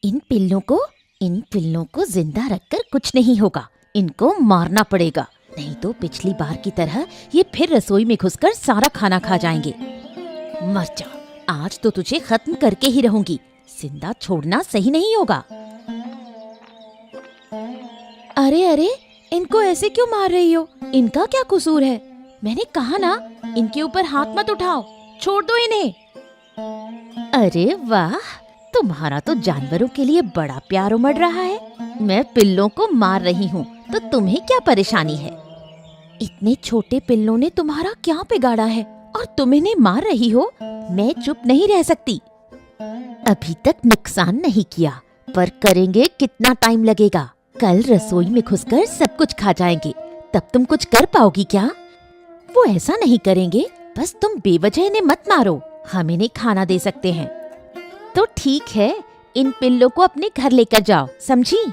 इन पिल्लों को जिंदा रखकर कुछ नहीं होगा। इनको मारना पड़ेगा, नहीं तो पिछली बार की तरह ये फिर रसोई में घुसकर सारा खाना खा जाएंगे। मर जा, आज तो तुझे खत्म करके ही रहूंगी। जिंदा छोड़ना सही नहीं होगा। अरे अरे, इनको ऐसे क्यों मार रही हो? इनका क्या कसूर है? मैंने कहा ना, इनके ऊपर हाथ मत उठाओ, छोड़ दो इन्हें। अरे वाह, तुम्हारा तो जानवरों के लिए बड़ा प्यार उमड़ रहा है। मैं पिल्लों को मार रही हूँ तो तुम्हें क्या परेशानी है? इतने छोटे पिल्लों ने तुम्हारा क्या बिगाड़ा है और तुम इन्हें मार रही हो? मैं चुप नहीं रह सकती। अभी तक नुकसान नहीं किया, पर करेंगे कितना टाइम लगेगा। कल रसोई में घुसकर सब कुछ खा जाएंगे, तब तुम कुछ कर पाओगी क्या? वो ऐसा नहीं करेंगे, बस तुम बेवजह इन्हें मत मारो, हम इन्हें खाना दे सकते हैं। तो ठीक है, इन पिल्लों को अपने घर लेकर जाओ, समझी?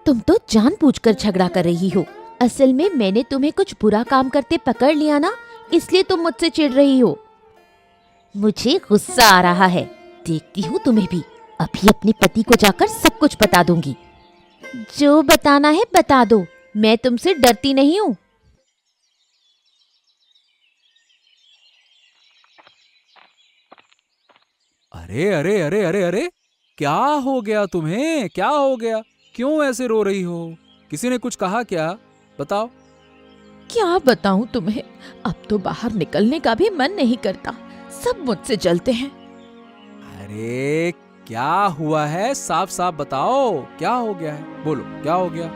तुम तो जानबूझकर झगड़ा कर रही हो। असल में मैंने तुम्हें कुछ बुरा काम करते पकड़ लिया ना, इसलिए तुम मुझसे चिढ़ रही हो। मुझे गुस्सा आ रहा है, देखती हूँ तुम्हें भी। अभी अपने पति को जाकर सब कुछ बता दूंगी। जो बताना है बता दो, मैं तुमसे डरती नहीं हूँ। अरे अरे अरे अरे अरे, क्या हो गया तुम्हें? क्या हो गया? क्यों ऐसे रो रही हो? किसी ने कुछ कहा क्या? बताओ। क्या बताऊं तुम्हें, अब तो बाहर निकलने का भी मन नहीं करता। सब मुझसे जलते हैं। अरे क्या हुआ है? साफ साफ बताओ, क्या हो गया है? बोलो, क्या हो गया?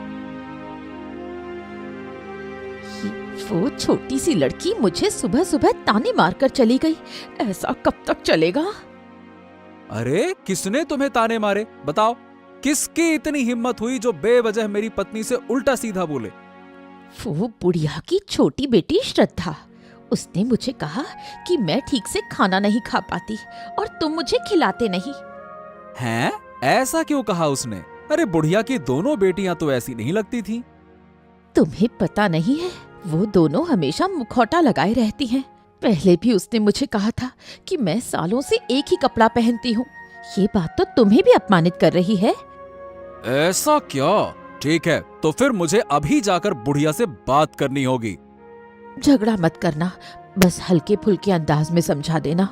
वो छोटी सी लड़की मुझे सुबह सुबह ताने मारकर चली गई। ऐसा कब तक चलेगा? अरे किसने तुम्हें ताने मारे? बताओ, किसकी इतनी हिम्मत हुई जो बेवजह मेरी पत्नी से उल्टा सीधा बोले? वो बुढ़िया की छोटी बेटी श्रद्धा। उसने मुझे कहा कि मैं ठीक से खाना नहीं खा पाती और तुम मुझे खिलाते नहीं। हैं? ऐसा क्यों कहा उसने? अरे बुढ़िया की दोनों बेटियां तो ऐसी नहीं लगती थी। तुम्हें पता नहीं है, वो दोनों हमेशा मुखौटा लगाए रहती हैं। पहले भी उसने मुझे कहा था कि मैं सालों से एक ही कपड़ा पहनती हूँ। ये बात तो तुम्हें भी अपमानित कर रही है। ऐसा क्या? ठीक है, तो फिर मुझे अभी जाकर बुढ़िया से बात करनी होगी। झगड़ा मत करना, बस हल्के फुल्के अंदाज में समझा देना।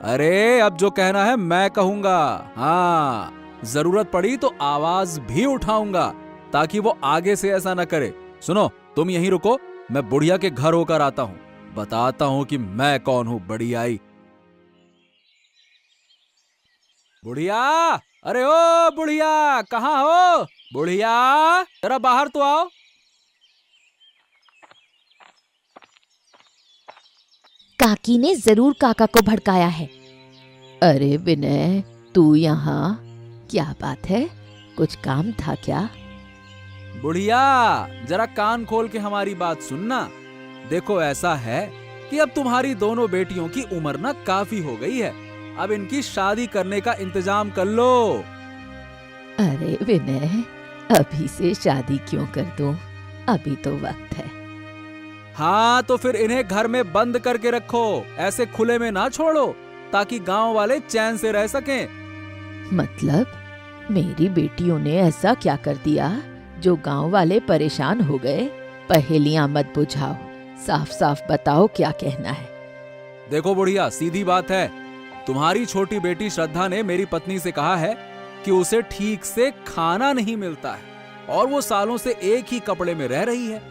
अरे अब जो कहना है मैं कहूंगा। हाँ, जरूरत पड़ी तो आवाज भी उठाऊंगा, ताकि वो आगे से ऐसा न करे। सुनो, तुम यहीं रुको, मैं बुढ़िया के घर होकर आता हूँ, बताता हूँ कि मैं कौन हूँ। बड़ी आई। बुढ़िया, अरे ओ बुढ़िया, कहाँ हो? बुढ़िया, जरा बाहर तो आओ। काकी ने जरूर काका को भड़काया है। अरे विनय, तू यहाँ? क्या बात है, कुछ काम था क्या? बुढ़िया, जरा कान खोल के हमारी बात सुनना। देखो, ऐसा है कि अब तुम्हारी दोनों बेटियों की उम्र ना काफी हो गई है। अब इनकी शादी करने का इंतजाम कर लो। अरे विनय, अभी से शादी क्यों कर दूं? अभी तो वक्त है। हाँ, तो फिर इन्हें घर में बंद करके रखो, ऐसे खुले में ना छोड़ो, ताकि गांव वाले चैन से रह सकें। मतलब मेरी बेटियों ने ऐसा क्या कर दिया जो गांव वाले परेशान हो गए? पहेलियां मत बुझाओ, साफ साफ बताओ क्या कहना है। देखो बुढ़िया, सीधी बात है, तुम्हारी छोटी बेटी श्रद्धा ने मेरी पत्नी से कहा है कि उसे ठीक से खाना नहीं मिलता है और वो सालों से एक ही कपड़े में रह रही है।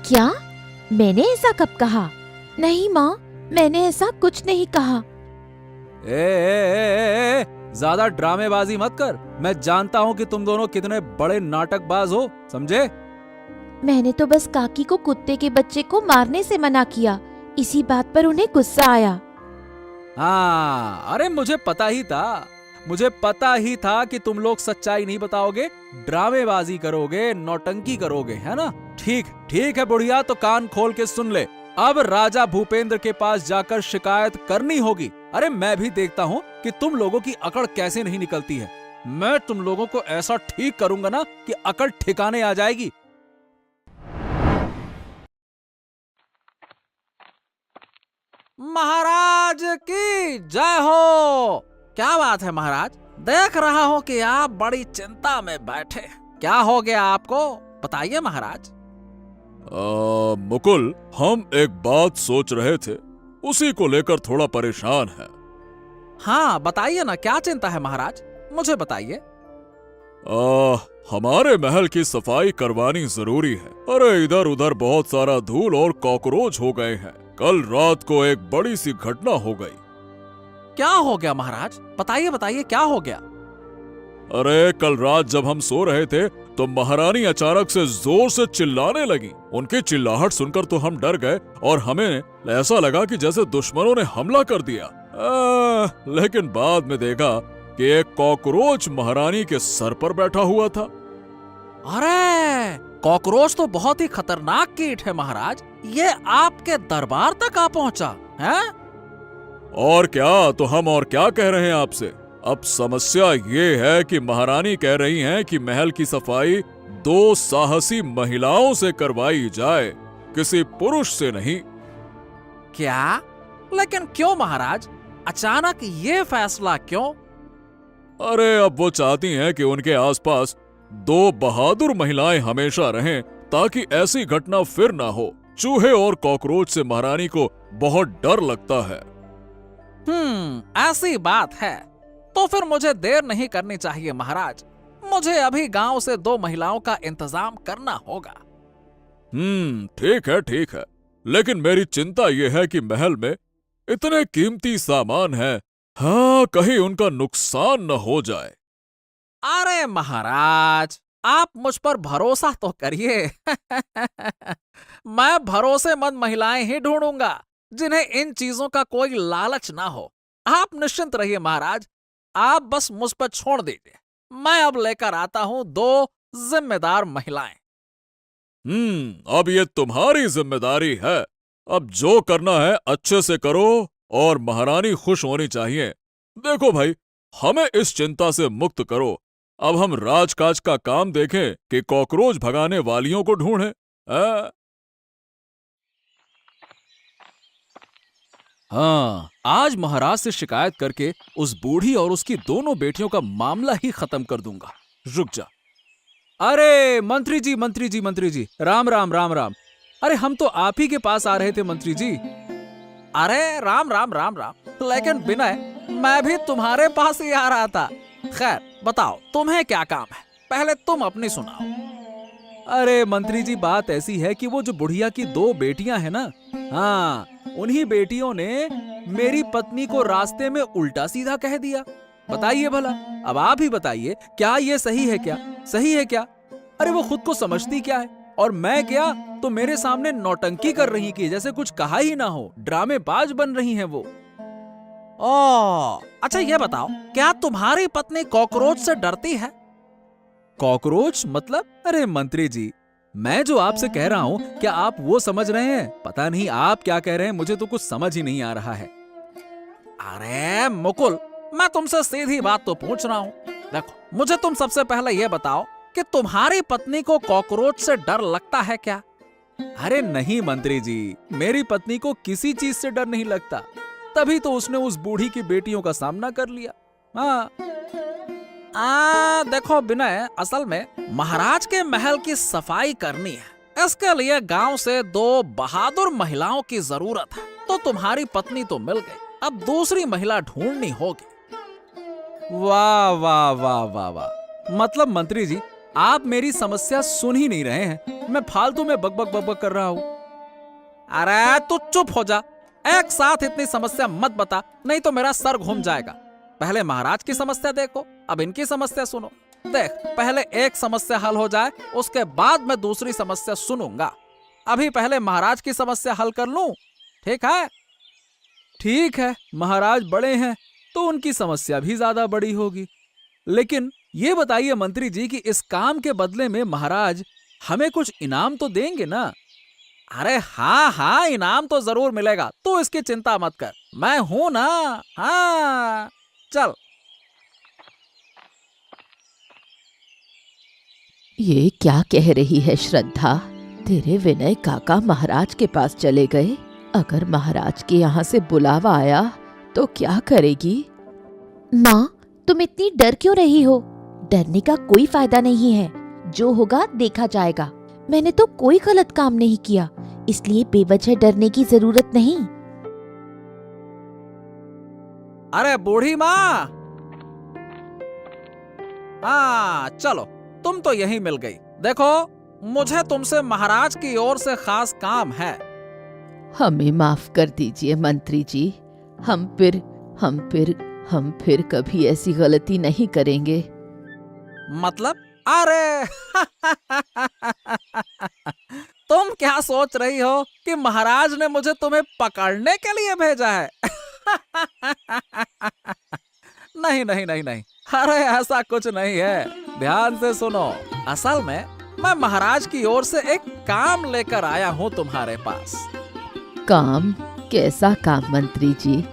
क्या? मैंने ऐसा कब कहा? नहीं माँ, मैंने ऐसा कुछ नहीं कहा। ज्यादा ड्रामेबाजी मत कर। मैं जानता हूँ कि तुम दोनों कितने बड़े नाटकबाज हो, समझे? मैंने तो बस काकी को कुत्ते के बच्चे को मारने से मना किया, इसी बात पर उन्हें गुस्सा आया। हाँ, अरे मुझे पता ही था कि तुम लोग सच्चाई नहीं बताओगे, ड्रामेबाजी करोगे, नौटंकी करोगे, है ना? ठीक है बुढ़िया, तो कान खोल के सुन ले। अब राजा भूपेंद्र के पास जाकर शिकायत करनी होगी। अरे मैं भी देखता हूँ कि तुम लोगों की अकड़ कैसे नहीं निकलती है। मैं तुम लोगों को ऐसा ठीक करूंगा ना कि अकड़ ठिकाने आ जाएगी। महाराज की जय हो। क्या बात है महाराज, देख रहा हूँ कि आप बड़ी चिंता में बैठे। क्या हो गया आपको, बताइए महाराज। मुकुल, हम एक बात सोच रहे थे, उसी को लेकर थोड़ा परेशान है। हाँ बताइए ना, क्या चिंता है महाराज, मुझे बताइए। हमारे महल की सफाई करवानी जरूरी है। अरे इधर उधर बहुत सारा धूल और कॉकरोच हो गए हैं। कल रात को एक बड़ी सी घटना हो गई। क्या हो गया महाराज, बताइए बताइए क्या हो गया। अरे कल रात जब हम सो रहे थे तो महारानी अचानक से जोर से चिल्लाने लगी। उनकी चिल्लाहट सुनकर तो हम डर गए और हमें ऐसा लगा कि जैसे दुश्मनों ने हमला कर दिया। लेकिन बाद में देखा कि एक कॉकरोच महारानी के सर पर बैठा हुआ था। अरे कॉकरोच तो बहुत ही खतरनाक कीट है महाराज, ये आपके दरबार तक आ पहुंचा है। और क्या, तो हम और क्या कह रहे हैं आपसे। अब समस्या ये है कि महारानी कह रही हैं कि महल की सफाई 2 साहसी महिलाओं से करवाई जाए, किसी पुरुष से नहीं। क्या, लेकिन क्यों महाराज, अचानक ये फैसला क्यों। अरे अब वो चाहती हैं कि उनके आसपास 2 बहादुर महिलाएं हमेशा रहें ताकि ऐसी घटना फिर ना हो। चूहे और कॉकरोच से महारानी को बहुत डर लगता है। ऐसी बात है तो फिर मुझे देर नहीं करनी चाहिए महाराज। मुझे अभी गांव से 2 महिलाओं का इंतजाम करना होगा। ठीक है, लेकिन मेरी चिंता यह है कि महल में इतने कीमती सामान हैं, हाँ कहीं उनका नुकसान न हो जाए। अरे महाराज, आप मुझ पर भरोसा तो करिए। मैं भरोसेमंद महिलाएं ही ढूंढूंगा जिन्हें इन चीजों का कोई लालच ना हो। आप निश्चिंत रहिए महाराज, आप बस मुझ पर छोड़ दीजिए। मैं अब लेकर आता हूं 2 जिम्मेदार महिलाएं। अब ये तुम्हारी जिम्मेदारी है। अब जो करना है अच्छे से करो और महारानी खुश होनी चाहिए। देखो भाई, हमें इस चिंता से मुक्त करो। अब हम राजकाज का काम देखें कि कॉकरोच भगाने वालियों को ढूंढें। हाँ, आज महाराज से शिकायत करके उस बूढ़ी और उसकी दोनों बेटियों का मामला ही खत्म कर दूंगा। रुक जा। अरे मंत्री जी, राम राम राम राम। अरे हम तो आप ही के पास आ रहे थे मंत्री जी। अरे राम राम राम राम, लेकिन विनय, मैं भी तुम्हारे पास ही आ रहा था। खैर बताओ, तुम्हें क्या काम है, पहले तुम अपनी सुनाओ। अरे मंत्री जी, बात ऐसी है कि वो जो बुढ़िया की 2 बेटियां हैं ना, हाँ उन्हीं बेटियों ने मेरी पत्नी को रास्ते में उल्टा सीधा कह दिया। बताइए भला, अब आप ही बताइए, क्या ये सही है क्या? अरे वो खुद को समझती क्या है, और मैं क्या तो मेरे सामने नौटंकी कर रही कि जैसे कुछ कहा ही ना हो, ड्रामेबाज बन रही हैं वो। अच्छा ये बताओ, क्या तुम्हारी पत्नी कॉकरोच से डरती है? कॉकरोच मतलब? अरे मंत्री जी, मैं जो आपसे कह रहा हूं, क्या आप वो समझ रहे हैं? पता नहीं आप क्या कह रहे हैं, मुझे तो कुछ समझ ही नहीं आ रहा है। अरे मुकुल, मैं तुमसे सीधी बात तो पूछ रहा हूं। देखो, मुझे तुम सबसे पहले ये बताओ कि तुम्हारी पत्नी को कॉकरोच से डर लगता है क्या? अरे नहीं मंत्री जी, मेरी पत्नी को किसी चीज से डर नहीं लगता, तभी तो उसने उस बूढ़ी की बेटियों का सामना कर लिया। हाँ देखो विनय, असल में महाराज के महल की सफाई करनी है, इसके लिए गांव से 2 बहादुर महिलाओं की जरूरत है। तो तुम्हारी पत्नी तो मिल गई, अब दूसरी महिला ढूंढनी होगी। वाह वाह वाह वाह वाह, मतलब मंत्री जी, आप मेरी समस्या सुन ही नहीं रहे हैं, मैं फालतू में बकबक कर रहा हूं। अरे तू चुप हो जा, एक साथ इतनी समस्या मत बता, नहीं तो मेरा सर घूम जाएगा। पहले महाराज की समस्या देखो, अब इनकी समस्या सुनो। देख, पहले एक समस्या हल हो जाए, उसके बाद मैं दूसरी समस्या सुनूंगा। अभी पहले महाराज की समस्या हल कर लूं, ठीक है? ठीक है, महाराज बड़े हैं तो उनकी समस्या भी ज्यादा बड़ी होगी। लेकिन ये बताइए मंत्री जी कि इस काम के बदले में महाराज हमें कुछ इनाम तो देंगे ना? अरे हाँ, इनाम तो जरूर मिलेगा, तू इसकी चिंता मत कर, मैं हूं ना। हाँ चल। ये क्या कह रही है श्रद्धा? तेरे विनय काका महाराज के पास चले गए। अगर महाराज के यहाँ से बुलावा आया तो क्या करेगी? माँ, तुम इतनी डर क्यों रही हो? डरने का कोई फायदा नहीं है, जो होगा देखा जाएगा। मैंने तो कोई गलत काम नहीं किया, इसलिए बेवजह डरने की जरूरत नहीं। अरे बूढ़ी माँ, हाँ चलो, तुम तो यहीं मिल गई। देखो, मुझे तुमसे महाराज की ओर से खास काम है। हमें माफ कर दीजिए मंत्री जी। हम फिर कभी ऐसी गलती नहीं करेंगे। मतलब? अरे तुम क्या सोच रही हो कि महाराज ने मुझे तुम्हें पकड़ने के लिए भेजा है? नहीं नहीं नहीं नहीं, अरे ऐसा कुछ नहीं है। ध्यान से सुनो, असल में मैं महाराज की ओर से एक काम लेकर आया हूँ तुम्हारे पास। काम? कैसा काम मंत्री जी?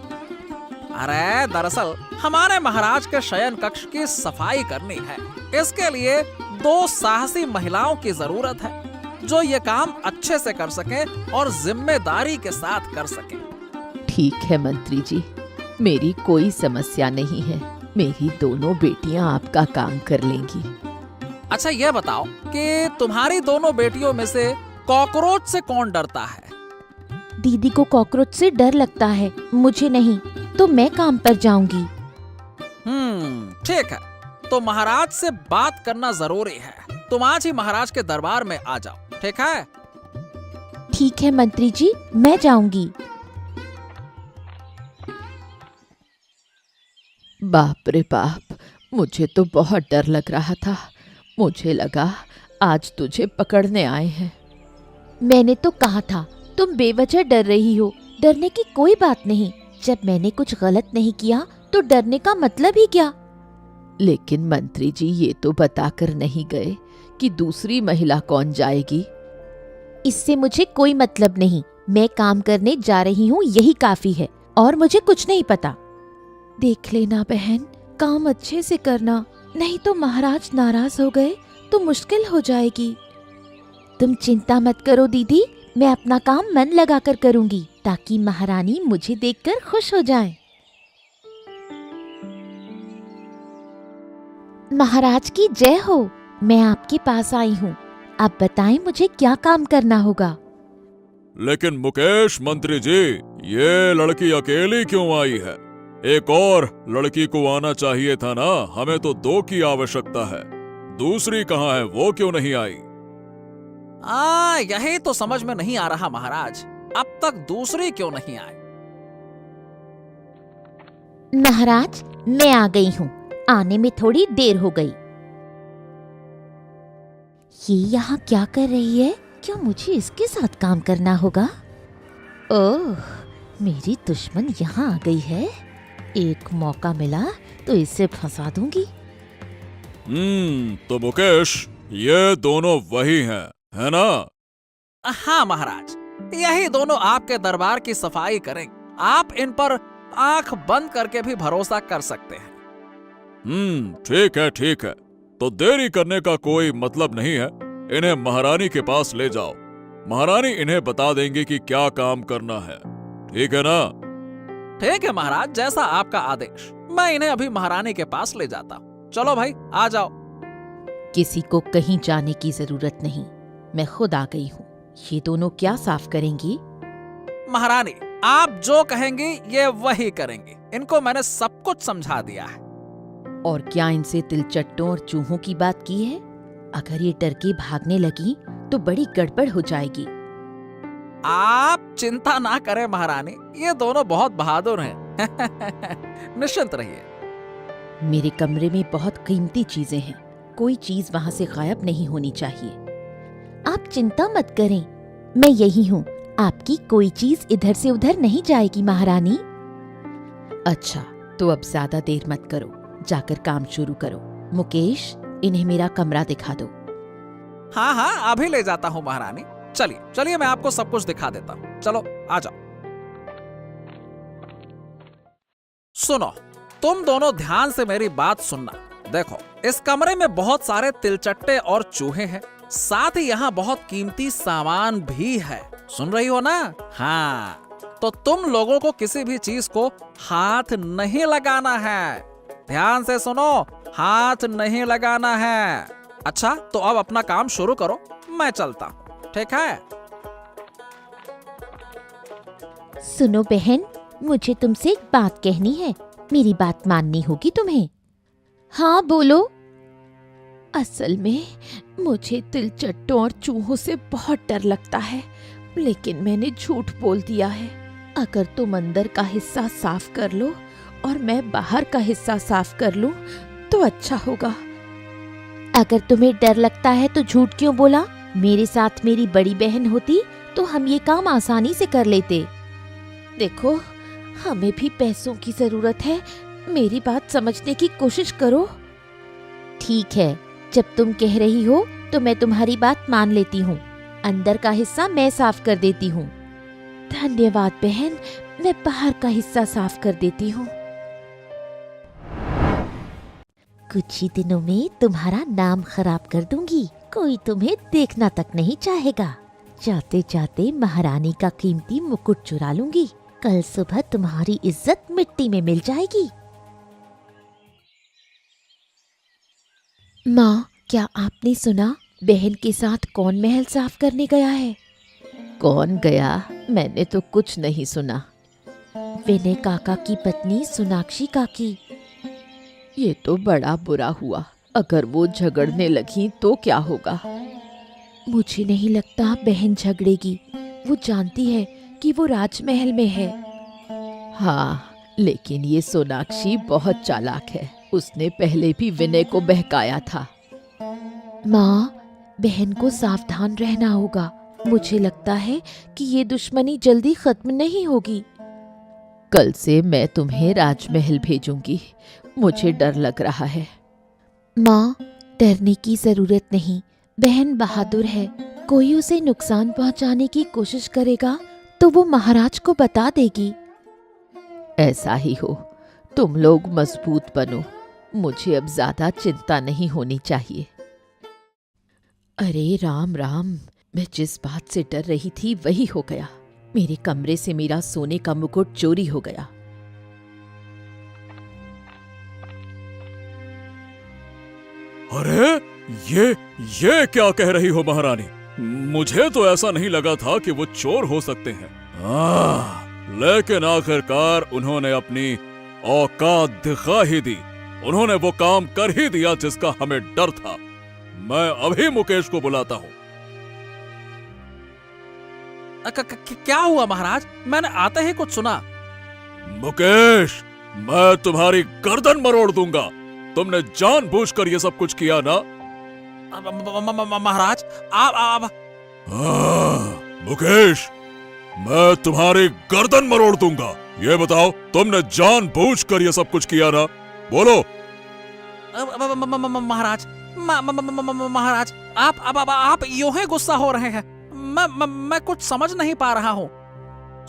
अरे दरअसल हमारे महाराज के शयन कक्ष की सफाई करनी है। इसके लिए 2 साहसी महिलाओं की जरूरत है जो ये काम अच्छे से कर सकें और जिम्मेदारी के साथ कर सकें। ठीक है मंत्री जी, मेरी कोई समस्या नहीं है। मेरी दोनों बेटियां आपका काम कर लेंगी। अच्छा ये बताओ कि तुम्हारी दोनों बेटियों में से कॉकरोच से कौन डरता है? दीदी को कॉकरोच से डर लगता है, मुझे नहीं, तो मैं काम पर जाऊंगी। ठीक है, तो महाराज से बात करना जरूरी है। तुम आज ही महाराज के दरबार में आ जाओ, ठीक है? ठीक है मंत्री जी, मैं जाऊंगी। बाप रे बाप, मुझे तो बहुत डर लग रहा था। मुझे लगा आज तुझे पकड़ने आए हैं। मैंने तो कहा था, तुम बेवजह डर रही हो। डरने की कोई बात नहीं। जब मैंने कुछ गलत नहीं किया तो डरने का मतलब ही क्या? लेकिन मंत्री जी ये तो बताकर नहीं गए कि दूसरी महिला कौन जाएगी। इससे मुझे कोई मतलब नहीं। मैं काम करने जा रही हूँ, यही काफी है, और मुझे कुछ नहीं पता। देख लेना बहन, काम अच्छे से करना, नहीं तो महाराज नाराज हो गए तो मुश्किल हो जाएगी। तुम चिंता मत करो दीदी, मैं अपना काम मन लगाकर करूंगी ताकि महारानी मुझे देखकर खुश हो जाए। महाराज की जय हो। मैं आपके पास आई हूँ। आप बताएं मुझे क्या काम करना होगा। लेकिन मुकेश मंत्री जी, ये लड़की अकेली क्यों आई है? एक और लड़की को आना चाहिए था ना। हमें तो 2 की आवश्यकता है। दूसरी कहाँ है, वो क्यों नहीं आई? यही तो समझ में नहीं आ रहा महाराज, अब तक दूसरी क्यों नहीं आई? महाराज, मैं आ गई हूँ। आने में थोड़ी देर हो गई। ये यहाँ क्या कर रही है? क्या मुझे इसके साथ काम करना होगा? ओह, मेरी दुश्मन यहाँ आ गई है। एक मौका मिला तो इसे फंसा दूंगी। तो मुकेश, ये दोनों वही हैं, है ना? हाँ महाराज, यही दोनों आपके दरबार की सफाई करेंगे। आप इन पर आंख बंद करके भी भरोसा कर सकते हैं। ठीक है। तो देरी करने का कोई मतलब नहीं है। इन्हें महारानी के पास ले जाओ। महारानी इन्हें बता देंगी कि क्या काम करना है। ठीक है ना? ठीक है महाराज, जैसा आपका आदेश। मैं इन्हें अभी महारानी के पास ले जाता हूँ। चलो भाई, आ जाओ। किसी को कहीं जाने की जरूरत नहीं, मैं खुद आ गई हूँ। ये दोनों क्या साफ करेंगी? महारानी, आप जो कहेंगी ये वही करेंगी। इनको मैंने सब कुछ समझा दिया है। और क्या इनसे तिलचट्टों और चूहों की बात की है? अगर ये डर के भागने लगी तो बड़ी गड़बड़ हो जाएगी। आप चिंता ना करें महारानी, ये दोनों बहुत बहादुर हैं। निश्चिंत रहिए। मेरे कमरे में बहुत कीमती चीजें हैं, कोई चीज वहां से गायब नहीं होनी चाहिए। आप चिंता मत करें, मैं यही हूँ। आपकी कोई चीज इधर से उधर नहीं जाएगी महारानी। अच्छा, तो अब ज्यादा देर मत करो, जाकर काम शुरू करो। मुकेश, इन्हें मेरा कमरा दिखा दो। हाँ, अभी ले जाता हूँ महारानी। चलिए मैं आपको सब कुछ दिखा देता हूँ। चलो आ जाओ। सुनो, तुम दोनों ध्यान से मेरी बात सुनना। देखो, इस कमरे में बहुत सारे तिलचट्टे और चूहे हैं। साथ ही यहाँ बहुत कीमती सामान भी है। सुन रही हो ना? हाँ, तो तुम लोगों को किसी भी चीज को हाथ नहीं लगाना है। ध्यान से सुनो, हाथ नहीं लगाना है। अच्छा, तो अब अपना काम शुरू करो, मैं चलता हूँ, ठीक है? सुनो बहन, मुझे तुमसे एक बात कहनी है। मेरी बात माननी होगी तुम्हें। हाँ बोलो। असल में मुझे तिलचट्टों और चूहों से बहुत डर लगता है, लेकिन मैंने झूठ बोल दिया है। अगर तुम अंदर का हिस्सा साफ कर लो और मैं बाहर का हिस्सा साफ कर लूं तो अच्छा होगा। अगर तुम्हें डर लगता है तो झूठ क्यों बोला? मेरे साथ मेरी बड़ी बहन होती तो हम ये काम आसानी से कर लेते। देखो, हमें भी पैसों की जरूरत है, मेरी बात समझने की कोशिश करो। ठीक है, जब तुम कह रही हो तो मैं तुम्हारी बात मान लेती हूँ। अंदर का हिस्सा मैं साफ कर देती हूँ। धन्यवाद बहन, मैं बाहर का हिस्सा साफ कर देती हूँ। कुछ ही दिनों में तुम्हारा नाम खराब कर दूंगी, कोई तुम्हें देखना तक नहीं चाहेगा। जाते जाते महारानी का कीमती मुकुट चुरा लूंगी। कल सुबह तुम्हारी इज्जत मिट्टी में मिल जाएगी। माँ, क्या आपने सुना बहन के साथ कौन महल साफ करने गया है? कौन गया? मैंने तो कुछ नहीं सुना। विनय काका की पत्नी सोनाक्षी काकी। ये तो बड़ा बुरा हुआ। अगर वो झगड़ने लगी तो क्या होगा? मुझे नहीं लगता बहन झगड़ेगी। वो जानती है कि वो राजमहल में है। हाँ, लेकिन ये सोनाक्षी बहुत चालाक है। उसने पहले भी विनय को बहकाया था। माँ, बहन को सावधान रहना होगा। मुझे लगता है कि ये दुश्मनी जल्दी खत्म नहीं होगी। कल से मैं तुम्हें राजमहल भेजूंगी। मुझे डर लग रहा है। माँ, डरने की जरूरत नहीं। बहन बहादुर है। कोई उसे नुकसान पहुंचाने की कोशिश करेगा तो वो महाराज को बता देगी। ऐसा ही हो। तुम लोग मजबूत बनो। मुझे अब ज्यादा चिंता नहीं होनी चाहिए। अरे राम राम, मैं जिस बात से डर रही थी वही हो गया। मेरे कमरे से मेरा सोने का मुकुट चोरी हो गया। अरे ये क्या कह रही हो महारानी? मुझे तो ऐसा नहीं लगा था कि वो चोर हो सकते हैं। लेकिन आखिरकार उन्होंने अपनी औकात दिखा ही दी। उन्होंने वो काम कर ही दिया जिसका हमें डर था। मैं अभी मुकेश को बुलाता हूँ। क्या हुआ महाराज? मैंने आते ही कुछ सुना। मुकेश, मैं तुम्हारी गर्दन मरोड़ दूंगा। तुमने जानबूझकर ये सब कुछ किया ना? महाराज, आप मुकेश, मैं तुम्हारी गर्दन मरोड़ दूंगा। ये बताओ, तुमने जानबूझकर ये सब कुछ किया ना? बोलो। महाराज, महाराज, आप यूं ही गुस्सा हो रहे हैं। मैं कुछ समझ नहीं पा रहा हूँ।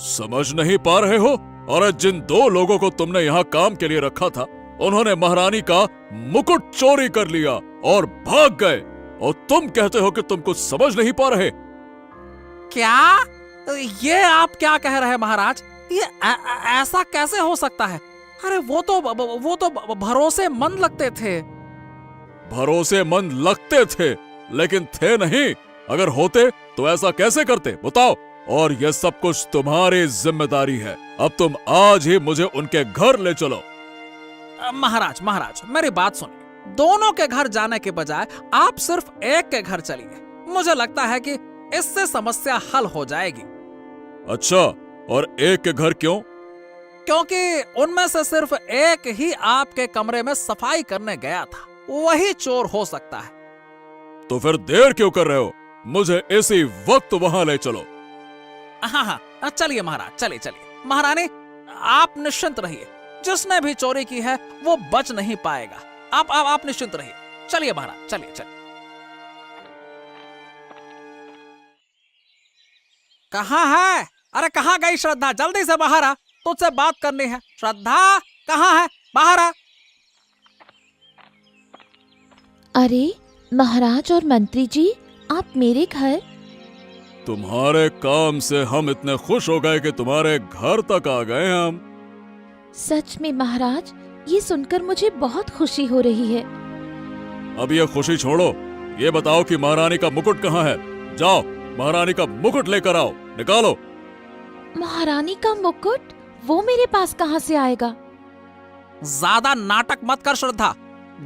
समझ नहीं पा रहे हो? और जिन दो लोगों को तुमने यहाँ काम के लिए रखा था, उन्होंने महारानी का मुकुट चोरी कर लिया और भाग गए, और तुम कहते हो कि तुम कुछ समझ नहीं पा रहे। क्या? ये आप क्या कह रहे हैं महाराज? ये ऐसा कैसे हो सकता है? अरे वो तो भरोसेमंद लगते थे। भरोसेमंद लगते थे, लेकिन थे नहीं। अगर होते तो ऐसा कैसे करते, बताओ? और यह सब कुछ तुम्हारी जिम्मेदारी है। अब तुम आज ही मुझे उनके घर ले चलो। महाराज, मेरी बात सुनिए। दोनों के घर जाने के बजाय आप सिर्फ एक के घर चलिए। मुझे लगता है कि इससे समस्या हल हो जाएगी। अच्छा, और एक के घर क्यों? क्योंकि उनमें से सिर्फ एक ही आपके कमरे में सफाई करने गया था। वही चोर हो सकता है। तो फिर देर क्यों कर रहे हो? मुझे इसी वक्त वहां ले चलो। हाँ, चलिए महाराज, चलिए। महारानी, आप निश्चिंत रहिए। जिसने भी चोरी की है वो बच नहीं पाएगा। आप निश्चिंत रहिए। चलिए महाराज, चलिए। कहाँ है? अरे कहाँ गई श्रद्धा? जल्दी से बाहर आ, तुझसे बात करनी है। श्रद्धा कहाँ है? बाहर आ। अरे महाराज और मंत्री जी, आप मेरे घर? तुम्हारे काम से हम इतने खुश हो गए कि तुम्हारे घर तक आ गए हम। सच में महाराज, ये सुनकर मुझे बहुत खुशी हो रही है। अब ये खुशी छोड़ो, ये बताओ कि महारानी का मुकुट कहाँ है। जाओ महारानी का मुकुट लेकर आओ, निकालो। महारानी का मुकुट? वो मेरे पास कहाँ से आएगा? ज्यादा नाटक मत कर श्रद्धा,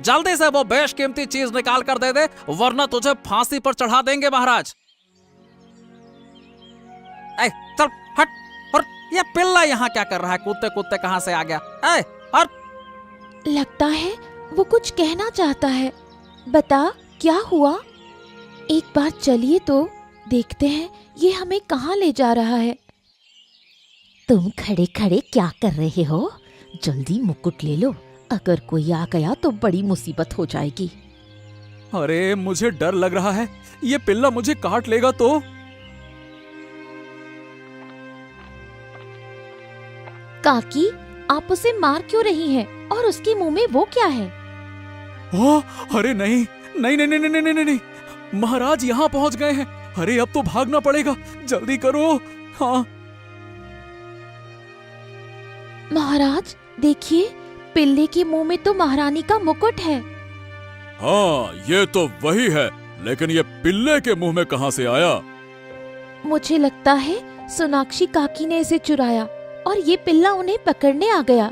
जल्दी से वो बेशकीमती चीज निकाल कर दे दे, वरना तुझे फांसी पर चढ़ा देंगे महाराज। ऐ, चल हट। और ये पिल्ला यहाँ क्या कर रहा है? कुत्ते कुत्ते कहाँ से आ गया? ऐ, और लगता है वो कुछ कहना चाहता है। बता क्या हुआ? एक बार चलिए तो देखते हैं ये हमें कहाँ ले जा रहा है। तुम खड़े खड़े क्या कर रहे हो? जल्दी मुकुट ले लो, अगर कोई आ गया तो बड़ी मुसीबत हो जाएगी। अरे मुझे डर लग रहा है, ये पिल्ला मुझे काट लेगा तो। काकी, आप उसे मार क्यों रही हैं? और उसके मुंह में वो क्या है? ओह, अरे नहीं नहीं नहीं नहीं नहीं नहीं नहीं, नहीं। महाराज यहाँ पहुंच गए हैं। अरे अब तो भागना पड़ेगा, जल्दी करो। हाँ महाराज देखिए, पिल्ले के मुंह में तो महारानी का मुकुट है। हाँ ये तो वही है, लेकिन ये पिल्ले के मुंह में कहाँ से आया? मुझे लगता है सोनाक्षी काकी ने इसे चुराया और ये पिल्ला उन्हें पकड़ने आ गया।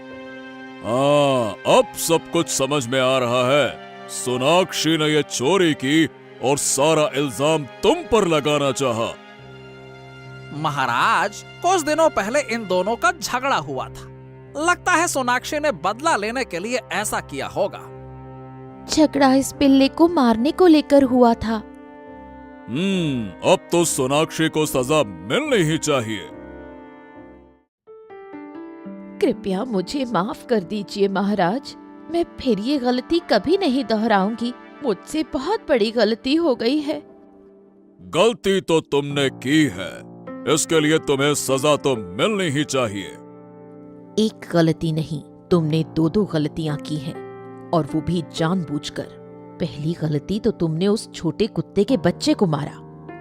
हाँ अब सब कुछ समझ में आ रहा है। सोनाक्षी ने ये चोरी की और सारा इल्जाम तुम पर लगाना चाहा। महाराज, कुछ दिनों पहले इन दोनों का झगड़ा हुआ था। लगता है सोनाक्षी ने बदला लेने के लिए ऐसा किया होगा। झगड़ा इस पिल्ले को मारने को लेकर हुआ था। अब तो सोनाक्षी को सजा मिलनी ही चाहिए। कृपया मुझे माफ कर दीजिए महाराज, मैं फिर ये गलती कभी नहीं दोहराऊंगी। मुझसे बहुत बड़ी गलती हो गई है। गलती तो तुमने की है, इसके लिए तुम्हें सजा तो मिलनी ही चाहिए। एक गलती नहीं, तुमने दो दो गलतियां की हैं, और वो भी जानबूझकर। पहली गलती तो तुमने उस छोटे कुत्ते के बच्चे को मारा,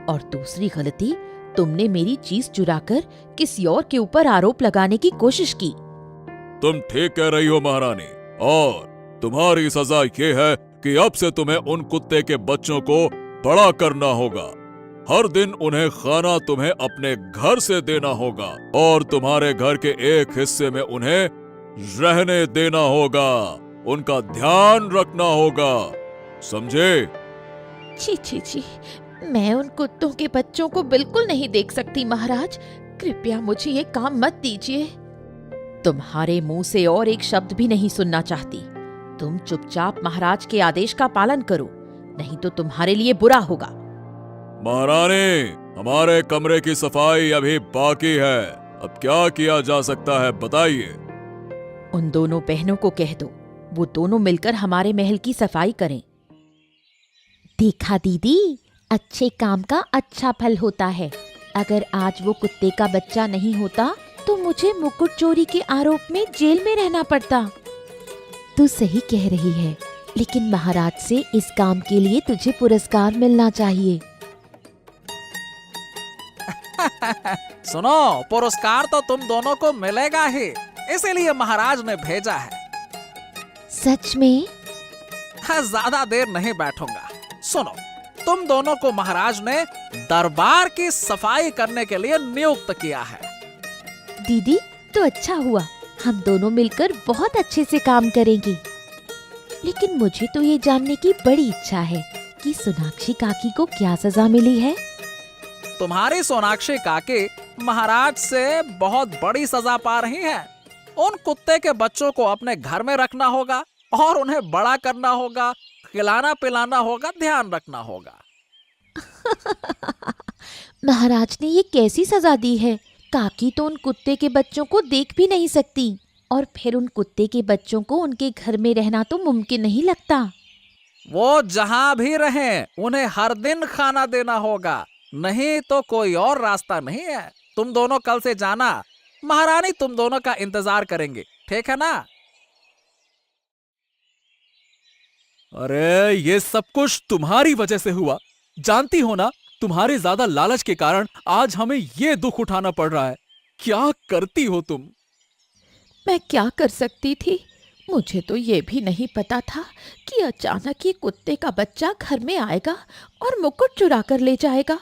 और दूसरी गलती तुमने मेरी चीज चुराकर किसी और के ऊपर आरोप लगाने की कोशिश की। तुम ठीक कह रही हो महारानी, और तुम्हारी सजा ये है कि अब से तुम्हें उन कुत्ते के बच्चों को बड़ा करना होगा। हर दिन उन्हें खाना तुम्हें अपने घर से देना होगा, और तुम्हारे घर के एक हिस्से में उन्हें रहने देना होगा। उनका ध्यान रखना होगा, समझे? छी छी छी, मैं उन कुत्तों के बच्चों को बिल्कुल नहीं देख सकती महाराज। कृपया मुझे ये काम मत दीजिए। तुम्हारे मुंह से और एक शब्द भी नहीं सुनना चाहती। तुम चुपचाप महाराज के आदेश का पालन करो, नहीं तो तुम्हारे लिए बुरा होगा। महारानी, हमारे कमरे की सफाई अभी बाकी है, अब क्या किया जा सकता है बताइए। उन दोनों बहनों को कह दो, वो दोनों मिलकर हमारे महल की सफाई करें। देखा दीदी, अच्छे काम का अच्छा फल होता है। अगर आज वो कुत्ते का बच्चा नहीं होता तो मुझे मुकुट चोरी के आरोप में जेल में रहना पड़ता। तू सही कह रही है, लेकिन महाराज से इस काम के लिए तुझे पुरस्कार मिलना चाहिए। सुनो, पुरस्कार तो तुम दोनों को मिलेगा ही, इसीलिए महाराज ने भेजा है। सच में? हाँ, ज्यादा देर नहीं बैठूंगा। सुनो, तुम दोनों को महाराज ने दरबार की सफाई करने के लिए नियुक्त किया है। दीदी, तो अच्छा हुआ, हम दोनों मिलकर बहुत अच्छे से काम करेंगे। लेकिन मुझे तो ये जानने की बड़ी इच्छा है कि सोनाक्षी काकी को क्या सजा मिली है। तुम्हारी सोनाक्षी काकी महाराज से बहुत बड़ी सजा पा रही हैं। उन कुत्ते के बच्चों को अपने घर में रखना होगा और उन्हें बड़ा करना होगा, खिलाना पिलाना होगा, ध्यान रखना होगा। महाराज ने ये कैसी सजा दी है? काकी तो उन कुत्ते के बच्चों को देख भी नहीं सकती, और फिर उन कुत्ते के बच्चों को उनके घर में रहना तो मुमकिन नहीं लगता। वो जहां भी रहें, उन्हें हर दिन खाना देना होगा, नहीं तो कोई और रास्ता नहीं है। तुम दोनों कल से जाना, महारानी तुम दोनों का इंतजार करेंगे, ठीक है ना? अरे ये सब कुछ तुम्हारी वजह से हुआ। जानती हो ना, तुम्हारे ज्यादा लालच के कारण आज हमें ये दुख उठाना पड़ रहा है। क्या करती हो तुम? मैं क्या कर सकती थी? मुझे तो ये भी नहीं पता था कि अचानक ये कुत्ते का बच्चा घर में आएगा और मुकुट चुरा कर ले जाएगा।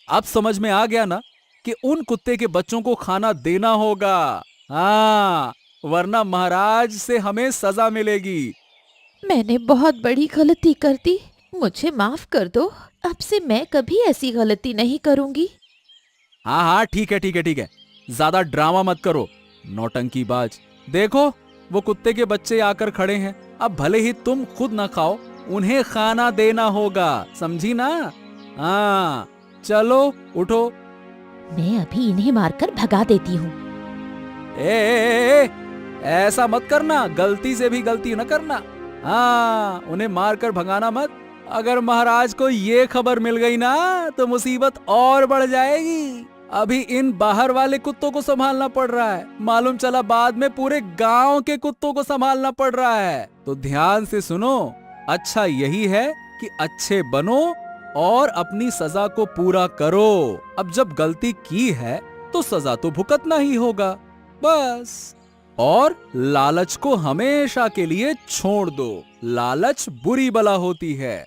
अब समझ में आ गया ना कि उन कुत्ते के बच्चों को खाना देना होगा। हाँ, वरना महाराज से हमें सजा मिलेगी। मैंने बहुत बड़ी गलती कर दी, मुझे माफ कर दो। अब से मैं कभी ऐसी गलती नहीं करूंगी। हाँ हाँ, ठीक है ठीक है ठीक है, ज्यादा ड्रामा मत करो नौटंकीबाज। देखो वो कुत्ते के बच्चे आकर खड़े हैं। अब भले ही तुम खुद ना खाओ, उन्हें खाना देना होगा, समझी ना? हाँ चलो उठो। मैं अभी इन्हें मारकर भगा देती हूँ। ए, ऐसा मत करना, गलती से भी गलती न करना। हाँ, उन्हें मारकर भगाना मत। अगर महाराज को ये खबर मिल गई ना तो मुसीबत और बढ़ जाएगी। अभी इन बाहर वाले कुत्तों को संभालना पड़ रहा है, मालूम चला बाद में पूरे गांव के कुत्तों को संभालना पड़ रहा है। तो ध्यान से सुनो, अच्छा यही है कि अच्छे बनो और अपनी सजा को पूरा करो। अब जब गलती की है तो सजा तो भुगतना ही होगा, बस। और लालच को हमेशा के लिए छोड़ दो। लालच बुरी बला होती है।